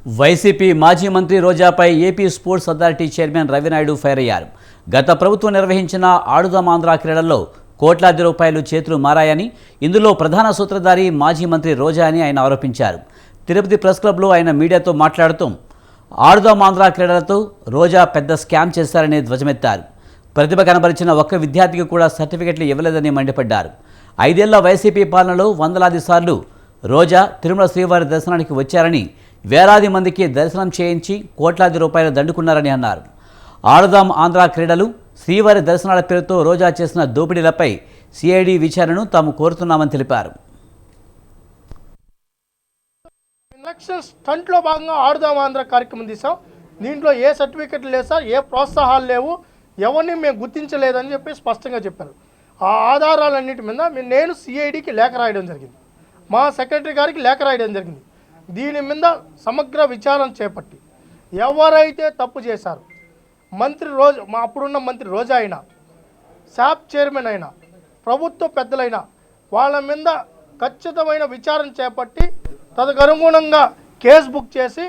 YCP మాజీ మంత్రి రోజాపై AP sports authority chairman Ravinaidu fire అయ్యారు. గత ప్రభుత్వం నిర్వహించిన ఆడుదాం ఆంధ్ర క్రీడల్లో కోట్లాది రూపాయలు చేతులు మారాయని, ఇందులో ప్రధాన సూత్రధారి మాజీ మంత్రి రోజా అని ఆయన ఆరోపించారు. తిరుపతి ప్రెస్ క్లబ్లో ఆయన మీడియాతో మాట్లాడుతూ ఆడుదాం ఆంధ్ర క్రీడలతో రోజా పెద్ద స్కామ్ చేశారని ధ్వజమెత్తారు. ప్రతిభ కనబరిచిన ఒక్క విద్యార్థికి కూడా సర్టిఫికెట్లు ఇవ్వలేదని మండిపడ్డారు. 5 ఏళ్ల వైసీపీ పాలనలో వందలాది సార్లు రోజా తిరుమల శ్రీవారి దర్శనానికి వచ్చారని, వేలాది మందికి దర్శనం చేయించి కోట్లాది రూపాయలు దండుకున్నారని అన్నారు. ఆడుదాం ఆంధ్ర క్రీడలు, శ్రీవారి దర్శనాల పేరుతో రోజా చేసిన దోపిడీలపై సిఐడి విచారణను తాము కోరుతున్నామని తెలిపారు. ఎలక్షన్ స్టంట్లో భాగంగా ఆడుదాం ఆంధ్ర కార్యక్రమం తీసాం. దీంట్లో ఏ సర్టిఫికెట్లు లేదు సార్, ఏ ప్రోత్సాహాలు లేవు, ఎవరిని మేము గుర్తించలేదని చెప్పి స్పష్టంగా చెప్పారు. ఆ ఆధారాలన్నిటి మీద నేను సిఐడికి లేఖ రాయడం జరిగింది, మా సెక్రటరీ గారికి లేఖ రాయడం జరిగింది. దీని మీద సమగ్ర విచారణ చేపట్టి ఎవరైతే తప్పు చేశారు, మంత్రి అప్పుడున్న మంత్రి రోజా అయినా, శాప్ చైర్మన్ అయినా, ప్రభుత్వ పెద్దలైనా, వాళ్ళ మీద ఖచ్చితమైన విచారణ చేపట్టి తదనుగుణంగా కేసు బుక్ చేసి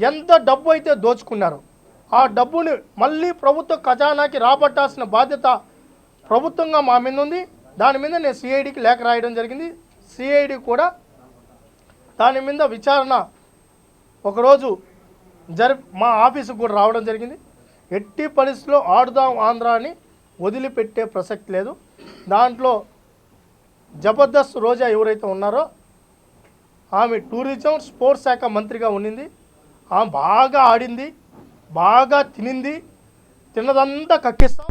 ఎంత డబ్బు అయితే దోచుకున్నారో ఆ డబ్బుని మళ్ళీ ప్రభుత్వ ఖజానాకి రాబట్టాల్సిన బాధ్యత ప్రభుత్వంగా మా మీద ఉంది. దాని మీద నేను సిఐడికి లేఖ రాయడం జరిగింది. సిఐడి కూడా దాని మీద విచారణ ఒకరోజు మా ఆఫీసుకు కూడా రావడం జరిగింది. ఎట్టి పరిస్థితుల్లో ఆడుదాం ఆంధ్రాని వదిలిపెట్టే ప్రసక్తి లేదు. దాంట్లో జబర్దస్త్ రోజా ఎవరైతే ఉన్నారో ఆమె టూరిజం స్పోర్ట్స్ శాఖ మంత్రిగా ఉండింది. ఆమె బాగా ఆడింది, బాగా తినింది, తిన్నదంతా కక్కిస్తాం.